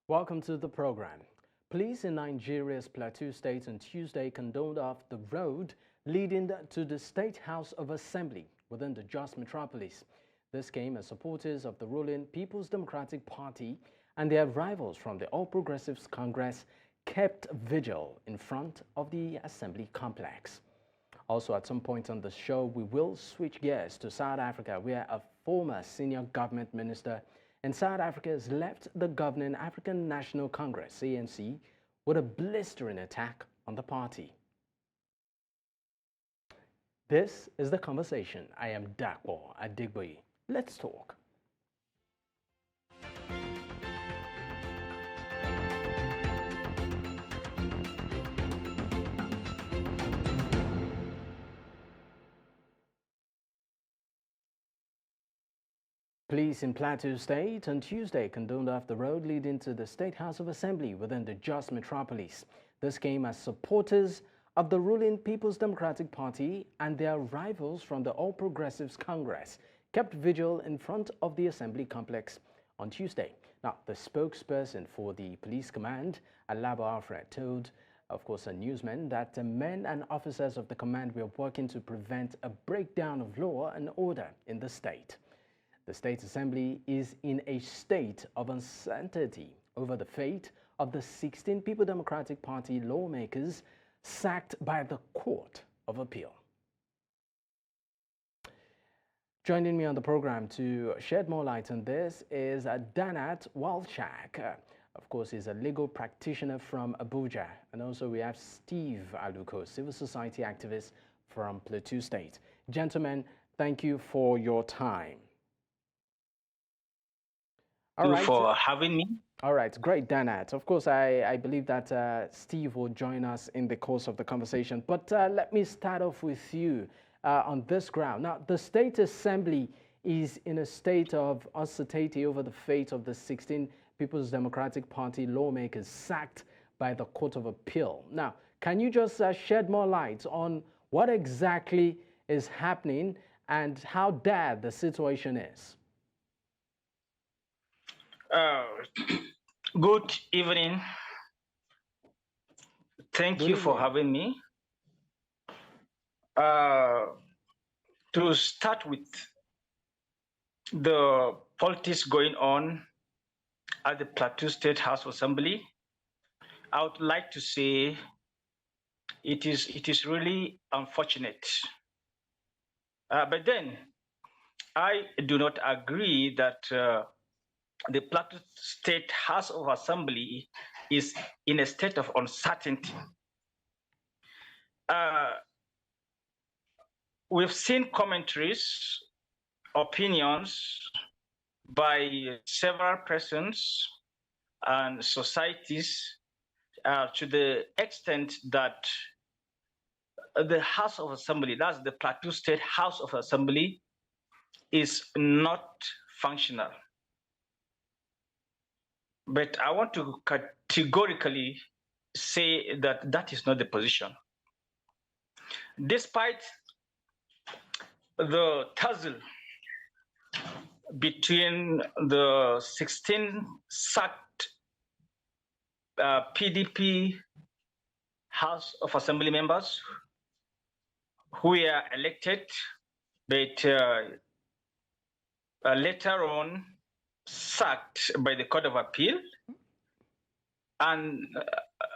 Welcome to the program. Police in Nigeria's Plateau State on Tuesday condoned off the road leading to the State House of Assembly within the Jos metropolis. This came as supporters of the ruling People's Democratic Party and their rivals from the All Progressives Congress kept vigil in front of the Assembly complex. Also, at some point on the show, we will switch gears to South Africa, where a former senior government minister in South Africa has left the governing African National Congress, ANC, with a blistering attack on the party. This is The Conversation. I am Dapo Adegboye. Let's talk. Police in Plateau State on Tuesday condoned off the road leading to the State House of Assembly within the Jos metropolis. This came as supporters of the ruling People's Democratic Party and their rivals from the All Progressives Congress kept vigil in front of the Assembly complex on Tuesday. Now, the spokesperson for the police command, Alabo Alfred, told, of course, a newsman that the men and officers of the command were working to prevent a breakdown of law and order in the state. The State Assembly is in a state of uncertainty over the fate of the 16 People Democratic Party lawmakers sacked by the Court of Appeal. Joining me on the program to shed more light on this is Danat Walshak. Of course, he's a legal practitioner from Abuja. And also we have Steve Aluko, civil society activist from Plateau State. Gentlemen, thank you for your time. Thank you for having me. All right, great, Danat. Of course, I believe that Steve will join us in the course of the conversation. But let me start off with you on this ground. Now, the State Assembly is in a state of uncertainty over the fate of the 16 People's Democratic Party lawmakers sacked by the Court of Appeal. Now, can you just shed more light on what exactly is happening and how dire the situation is? Good evening. Thank you for having me. To start with the politics going on at the Plateau State House of Assembly, I would like to say it is really unfortunate. But then I do not agree that the Plateau State House of Assembly is in a state of uncertainty. We've seen commentaries, opinions by several persons and societies to the extent that the House of Assembly, that's the Plateau State House of Assembly, is not functional. But I want to categorically say that that is not the position. Despite the tussle between the 16 sacked PDP House of Assembly members who were elected, but later on sacked by the Court of Appeal, and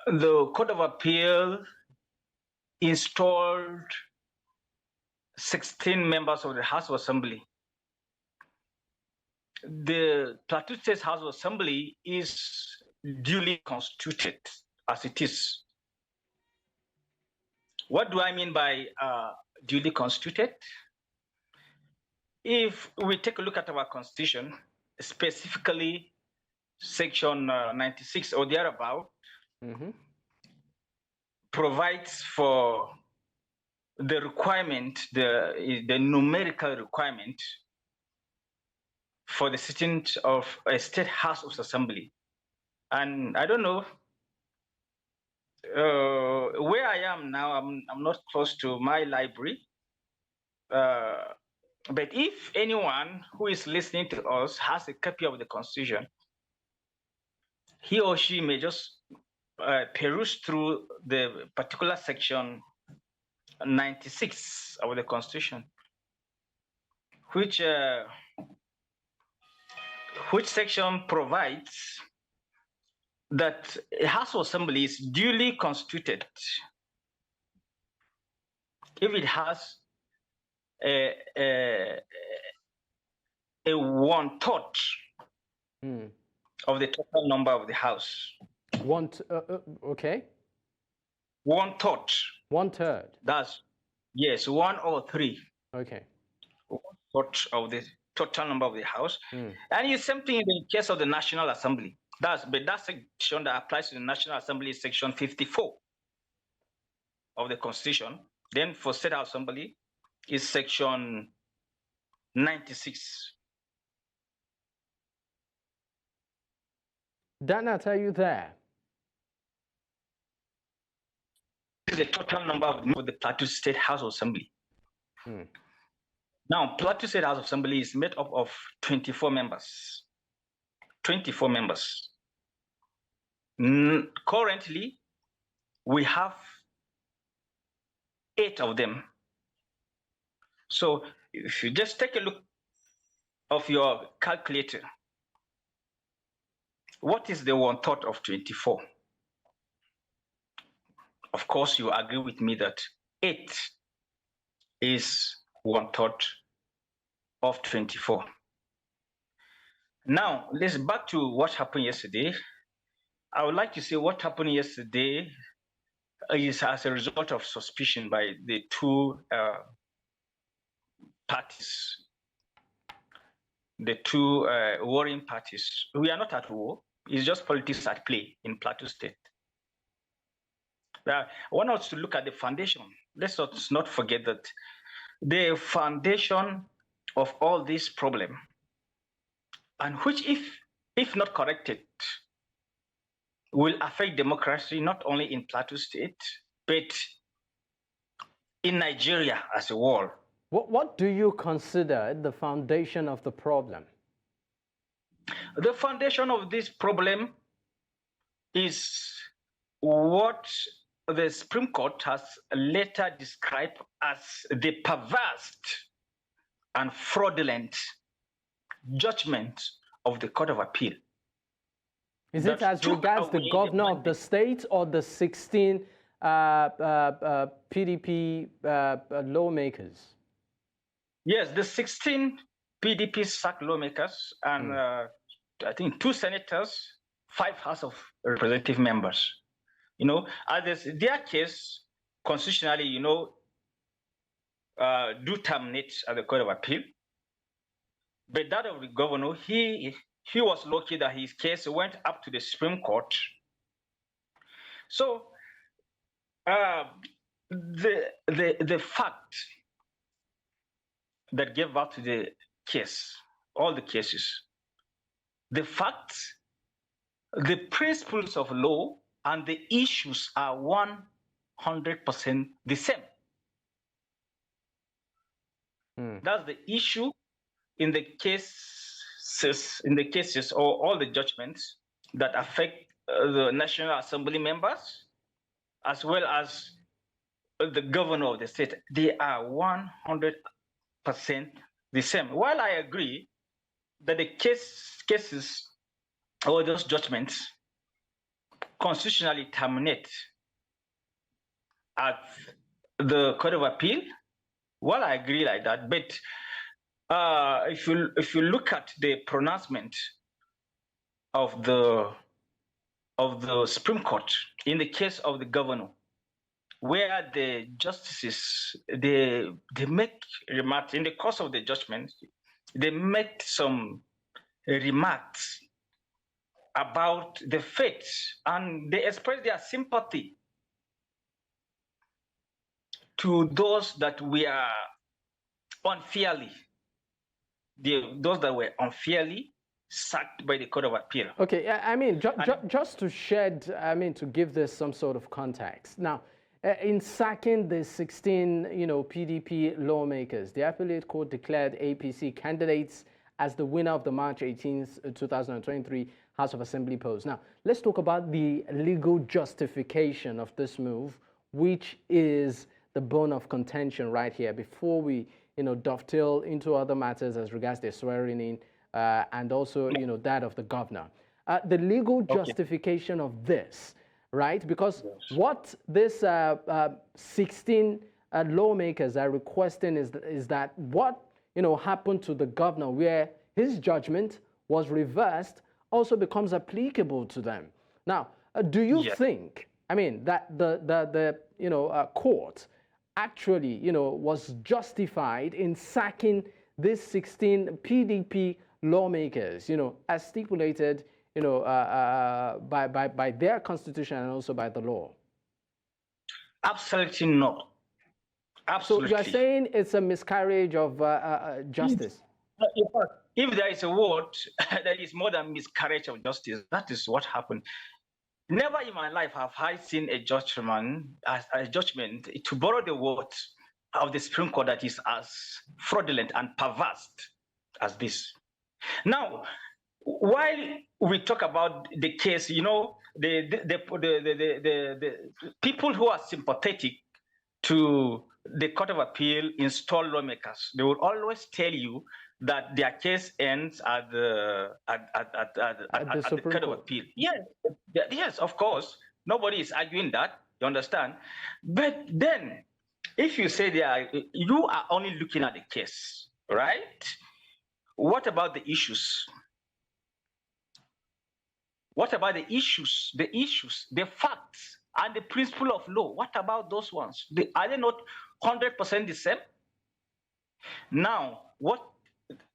the Court of Appeal installed 16 members of the House of Assembly. The Plateau State House of Assembly is duly constituted as it is. What do I mean by duly constituted? If we take a look at our Constitution, specifically Section 96 or thereabout, provides for the requirement, the numerical requirement for the sitting of a State House of Assembly. And I don't know where I am now. I'm not close to my library. But if anyone who is listening to us has a copy of the Constitution, he or she may just peruse through the particular section 96 of the Constitution, which section provides that a House of Assembly is duly constituted if it has a one-third of the total number of the House. Okay. One-third. One-third. That's, yes, 1 or 3. Okay. One-third of the total number of the House. And it's same thing in the case of the National Assembly. But that section that applies to the National Assembly is section 54 of the Constitution. Then for State Assembly is section 96. Danat, are you there? This is the total number of the Plateau State House of Assembly. Now, Plateau State House of Assembly is made up of 24 members. 24 members. Currently, we have 8 of them. So if you just take a look of your calculator, what is the one-third of 24? Of course, you agree with me that 8 is one-third of 24. Now, let's back to what happened yesterday. I would like to say what happened yesterday is as a result of suspicion by the two parties, the two warring parties. We are not at war. It's just politics at play in Plateau State. I want us to look at the foundation. Let's not forget that the foundation of all this problem, and which, if not corrected, will affect democracy not only in Plateau State, but in Nigeria as a whole. What do you consider the foundation of the problem? The foundation of this problem is what the Supreme Court has later described as the perverse and fraudulent judgment of the Court of Appeal. Is it as regards the governor of the state or the 16 PDP lawmakers? Yes, the 16 PDP SAC lawmakers and I think 2 senators, 5 House of Representative members. You know, their case constitutionally, you know, do terminate at the Court of Appeal. But that of the governor, he was lucky that his case went up to the Supreme Court. So the fact that gave up to the case, all the cases, the facts, the principles of law, and the issues are 100% the same. That's the issue in the cases or all the judgments that affect the National Assembly members, as well as the governor of the state. They are 100% the same. While I agree that the cases or those judgments constitutionally terminate at the Court of Appeal, well, I agree like that. But if you look at the pronouncement of the Supreme Court in the case of the governor, where the justices they make remarks in the course of the judgment, they make some remarks about the fate, and they express their sympathy to those that were unfairly, those that were unfairly sacked by the Court of Appeal. Okay, I mean, just to to give this some sort of context. Now, in sacking the 16, PDP lawmakers, the appellate court declared APC candidates as the winner of the March 18th, 2023 House of Assembly polls. Now, let's talk about the legal justification of this move, which is the bone of contention right here, before we, dovetail into other matters as regards their swearing in and also, that of the governor. The legal justification of this, right? Because what this 16 lawmakers are requesting is that what happened to the governor, where his judgment was reversed, also becomes applicable to them. Now, do you think, that the court actually, was justified in sacking these 16 PDP lawmakers, as stipulated, by their constitution and also by the law? Absolutely not. Absolutely. So you are saying it's a miscarriage of justice? If there is a word that is more than miscarriage of justice, that is what happened. Never in my life have I seen a judgment, to borrow the words of the Supreme Court, that is as fraudulent and perverse as this. Now, while we talk about the case, the people who are sympathetic to the Court of Appeal install lawmakers, they will always tell you that their case ends at the Court of Appeal. Yes, of course. Nobody is arguing that. You understand? But then, if you say you are only looking at the case, right? What about the issues? What about the issues, the facts, and the principle of law? What about those ones? Are they not 100% the same? Now, what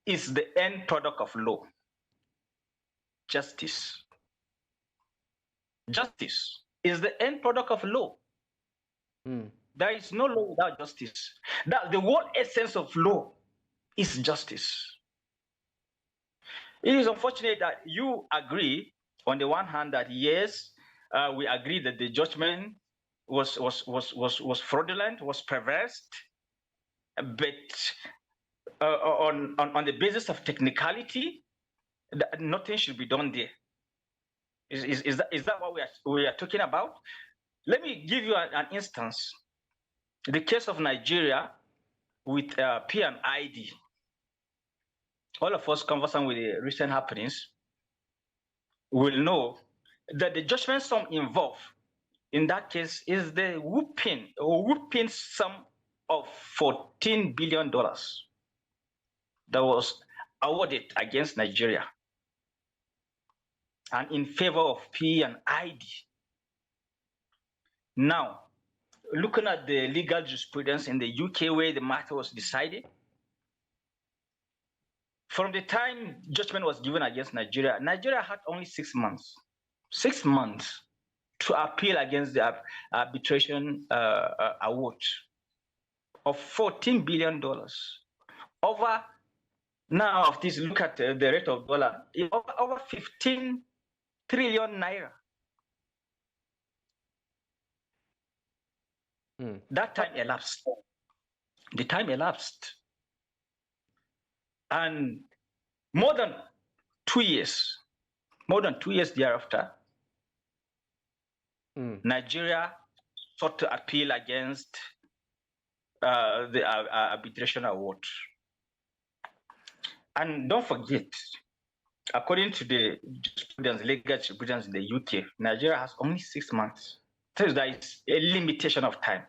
is the end product of law? Justice. Justice is the end product of law. There is no law without justice. The whole essence of law is justice. It is unfortunate that you agree, on the one hand, that yes, we agree that the judgment was fraudulent, was perverse, but on the basis of technicality, nothing should be done there. Is that what we are talking about? Let me give you an instance. The case of Nigeria with P&ID. All of us conversant with the recent happenings will know that the judgment sum involved in that case is the whooping sum of $14 billion that was awarded against Nigeria and in favor of P&ID. Now, looking at the legal jurisprudence in the UK where the matter was decided, from the time judgment was given against Nigeria, Nigeria had only 6 months. 6 months to appeal against the arbitration award of $14 billion. Over, now of this, look at the rate of dollar, over 15 trillion naira. That time elapsed. The time elapsed. And more than 2 years thereafter, Nigeria sought to appeal against the arbitration award. And don't forget, according to the legal jurisprudence in the UK, Nigeria has only 6 months. So there is a limitation of time.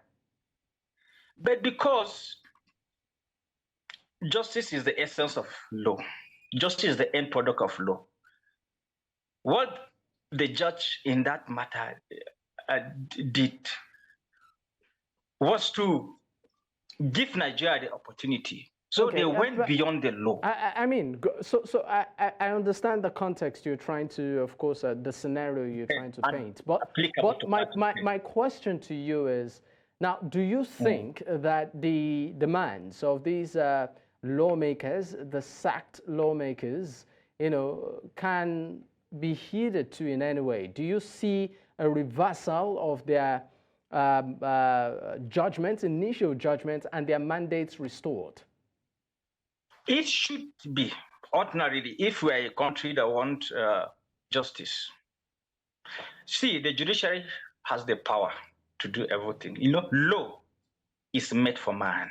But because justice is the essence of law, justice is the end product of law, what the judge in that matter did was to give Nigeria the opportunity. So they went beyond the law. So I understand the context you're trying to, of course, the scenario you're trying to paint. But my question to you is, now, do you think that the demands of these lawmakers, the sacked lawmakers, can be heeded to in any way? Do you see a reversal of their judgments, initial judgments, and their mandates restored? It should be. ordinarily, if we are a country that wants justice, see, the judiciary has the power to do everything. Law is made for man.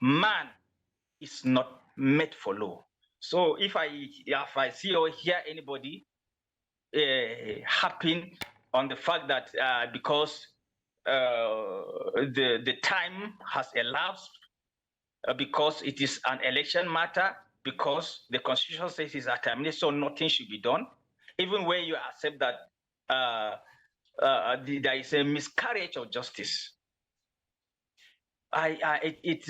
Man is not made for law. So if I see or hear anybody harping on the fact that because the time has elapsed, because it is an election matter, because the constitution says it's a terminate, so nothing should be done, even when you accept that there is a miscarriage of justice. It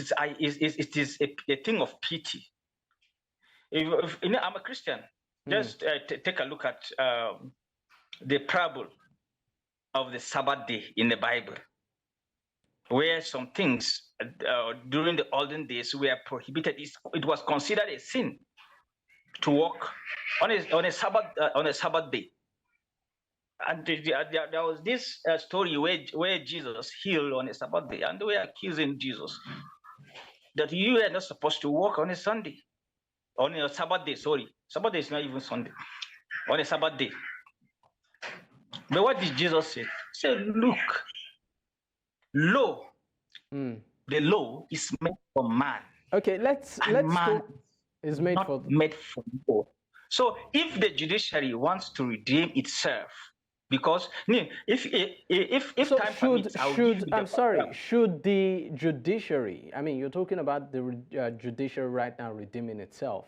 is a thing of pity. I'm a Christian. Just take a look at the parable of the Sabbath day in the Bible, where some things during the olden days were prohibited. It was considered a sin to walk on a Sabbath day. And there was this story where Jesus healed on a Sabbath day, and they were accusing Jesus that you are not supposed to walk on a Sunday, on a Sabbath day. Sorry, Sabbath day is not even Sunday. On a Sabbath day. But what did Jesus say? He said, look, the law is made for man. Okay, let's man is made not for made for law. So if the judiciary wants to redeem itself, because if so time permits, should the judiciary, I mean, you're talking about the judiciary right now redeeming itself,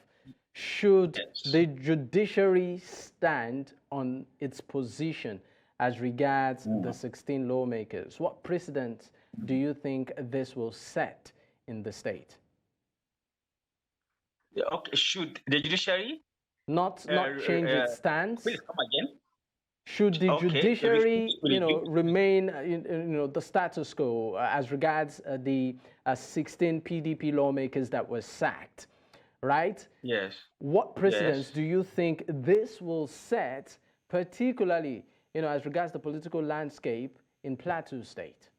should the judiciary stand on its position as regards the 16 lawmakers? What precedent do you think this will set in the state? Okay, should the judiciary not change its stance? Will it come again? Should the judiciary, remain, the status quo as regards the 16 PDP lawmakers that were sacked, right? Yes. What precedents do you think this will set, particularly, as regards the political landscape in Plateau State?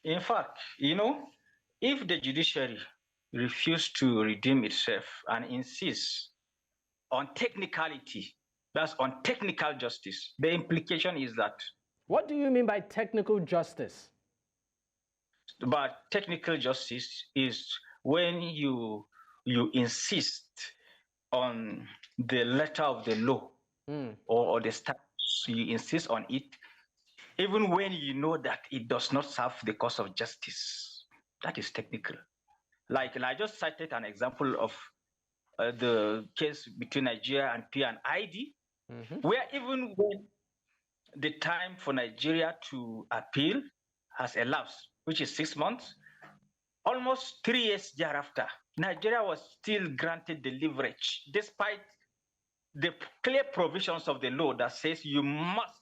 In fact, if the judiciary refuses to redeem itself and insists on technicality, that's on technical justice, the implication is that. What do you mean by technical justice? But technical justice is when you insist on the letter of the law or the statute, you insist on it, even when you know that it does not serve the cause of justice. That is technical. Like I just cited an example of the case between Nigeria and P&ID, where even when the time for Nigeria to appeal has elapsed, which is 6 months, almost 3 years thereafter, Nigeria was still granted the leverage, despite the clear provisions of the law that says you must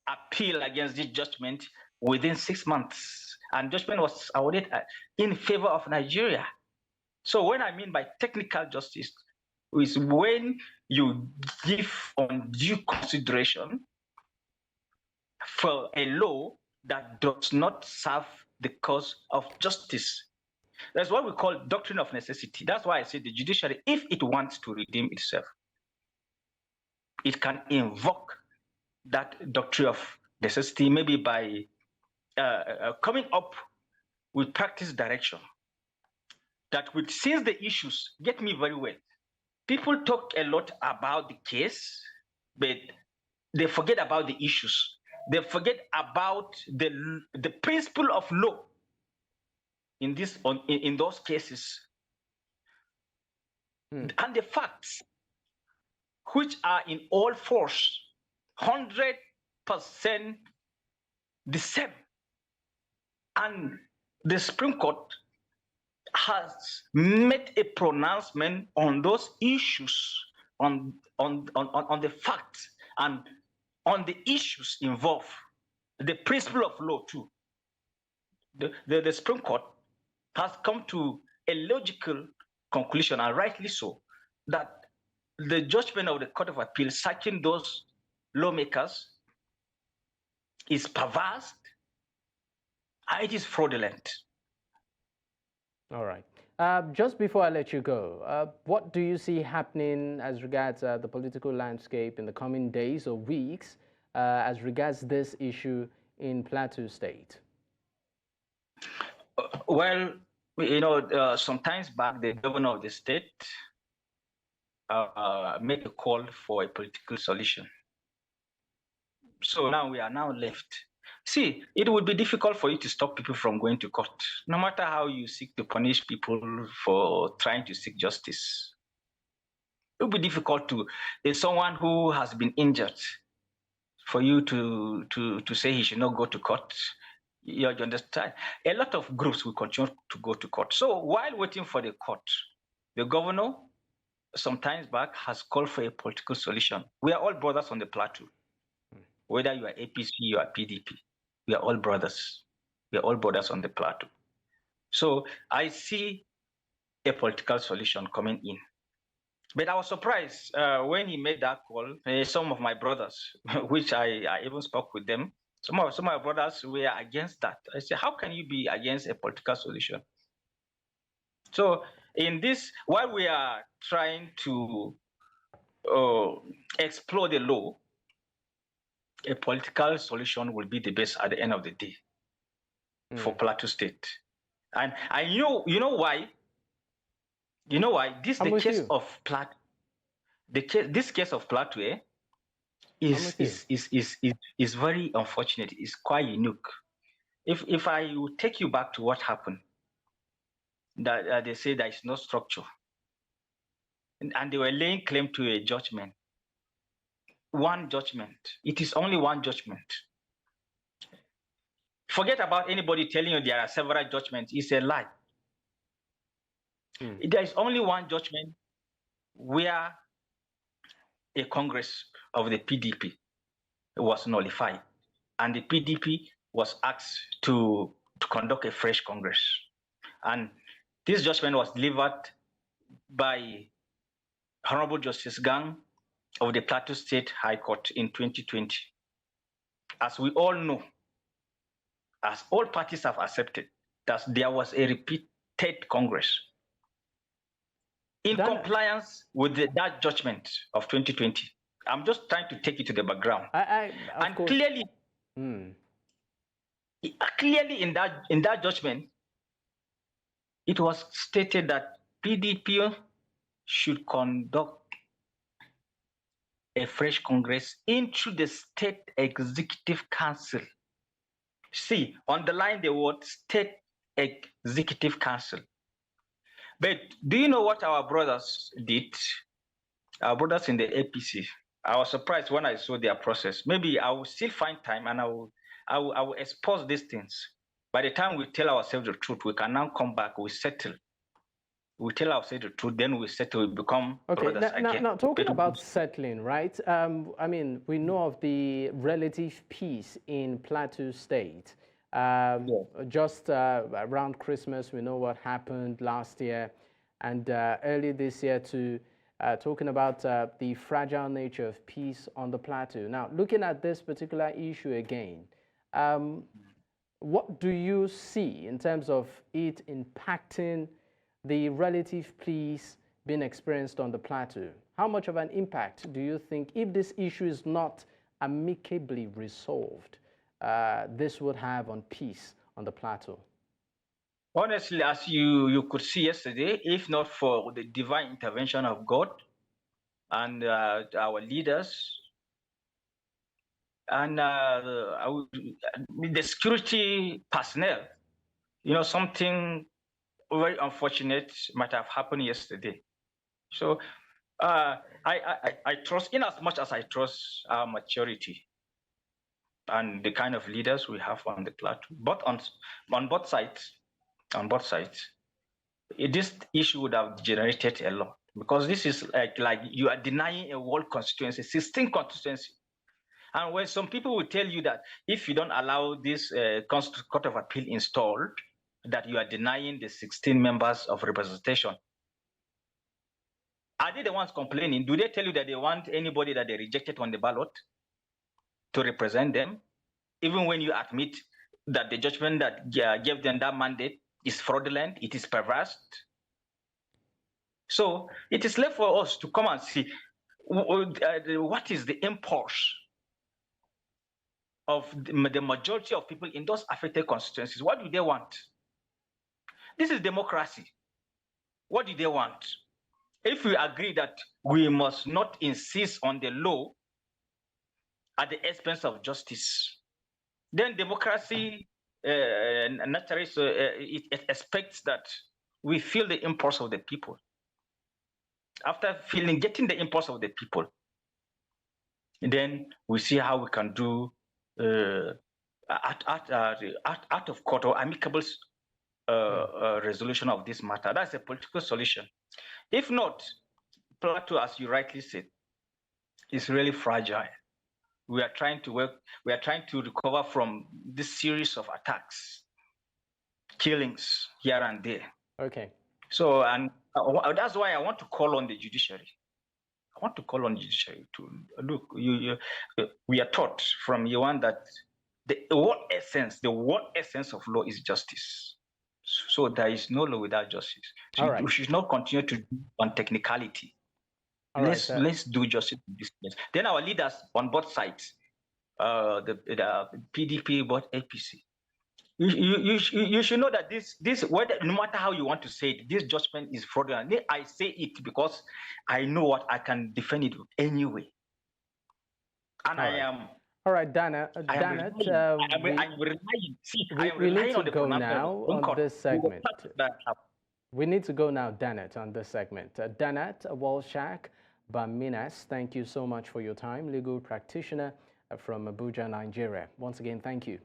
appeal against this judgment within 6 months. And judgment was awarded in favor of Nigeria. So when I mean by technical justice is when you give undue consideration for a law that does not serve the cause of justice. That's what we call doctrine of necessity. That's why I say the judiciary, if it wants to redeem itself, it can invoke that doctrine of necessity, maybe by coming up with practice direction that would seize the issues. Get me very well. People talk a lot about the case, but they forget about the issues. They forget about the principle of law in those cases, and the facts, which are in all force, 100% the same. And the Supreme Court has made a pronouncement on those issues, on the facts and on the issues involved, the principle of law too. The Supreme Court has come to a logical conclusion, and rightly so, that the judgment of the Court of Appeal sacking those lawmakers is perverse and it is fraudulent. All right. Just before I let you go, what do you see happening as regards the political landscape in the coming days or weeks as regards this issue in Plateau State? Well, sometimes back, the governor of the state made a call for a political solution. So now we are now left. See, it would be difficult for you to stop people from going to court, no matter how you seek to punish people for trying to seek justice. It would be difficult to, if someone who has been injured, for you to say he should not go to court. You understand? A lot of groups will continue to go to court. So while waiting for the court, the governor, some times back, has called for a political solution. We are all brothers on the plateau. Whether you are APC, you are PDP, we are all brothers. We are all brothers on the plateau. So I see a political solution coming in. But I was surprised when he made that call. Some of my brothers, which I even spoke with them, some of my brothers were against that. I said, how can you be against a political solution? So in this, while we are trying to explore the law, a political solution will be the best at the end of the day for Plateau State. And you know why? You know why? This the case of Plateau. This case of Plateau is very unfortunate. It's quite unique. If I would take you back to what happened, that they say there is no structure, and they were laying claim to a judgment. One judgment. It is only one judgment. Forget about anybody telling you there are several judgments. It's a lie. There is only one judgment where a Congress of the PDP was nullified, and the PDP was asked to conduct a fresh Congress. And this judgment was delivered by Honorable Justice Gang of the Plateau State High Court in 2020. As we all know, as all parties have accepted, that there was a repeated Congress. In compliance with that judgment of 2020, I'm just trying to take you to the background. And clearly, clearly in that judgment, it was stated that PDP should conduct a fresh Congress into the State Executive Council. See, underline the word State Executive Council. But do you know what our brothers did? Our brothers in the APC. I was surprised when I saw their process. Maybe I will still find time and I will expose these things. By the time we tell ourselves the truth, we can now come back, we settle. We tell ourselves the truth, then we settle, we become brothers again. Now, talking about settling, right? I mean, we know of the relative peace in Plateau State. Just around Christmas, we know what happened last year, and early this year too, talking about the fragile nature of peace on the plateau. Now, looking at this particular issue again, what do you see in terms of it impacting the relative peace being experienced on the plateau? How much of an impact do you think, if this issue is not amicably resolved, this would have on peace on the plateau? Honestly, as you could see yesterday, if not for the divine intervention of God and our leaders and the security personnel, something very unfortunate might have happened yesterday. So I trust, in as much as I trust our maturity and the kind of leaders we have on the plateau, but on both sides, this issue would have generated a lot, because this is like you are denying a whole constituency, 16 constituency. And when some people will tell you that if you don't allow this Court of Appeal installed, that you are denying the 16 members of representation. Are they the ones complaining? Do they tell you that they want anybody that they rejected on the ballot to represent them, even when you admit that the judgment that gave them that mandate is fraudulent, it is perverse? So it is left for us to come and see what is the impulse of the majority of people in those affected constituencies. What do they want? This is democracy. What do they want? If we agree that we must not insist on the law at the expense of justice, then democracy naturally it expects that we feel the impulse of the people. After getting the impulse of the people, then we see how we can do out of court or amicable resolution of this matter. That's a political solution. If not, Plateau, as you rightly said, is really fragile. We are trying to work. We are trying to recover from this series of attacks, killings here and there. Okay. So, and that's why I want to call on the judiciary. I want to call on the judiciary to look. We are taught from year one that the word essence of law is justice. So there is no law without justice. So we should not continue to do on technicality. Let's do justice in this place. Then our leaders on both sides, the PDP, both APC, you should know that this whether, no matter how you want to say it, this judgment is fraudulent. I say it because I know what I can defend it anyway, and I am. All right, Danat. We need to go now on this segment. We need to go now, Danat, on this segment. Danat Walshak, Barminas, thank you so much for your time. Legal practitioner from Abuja, Nigeria. Once again, thank you.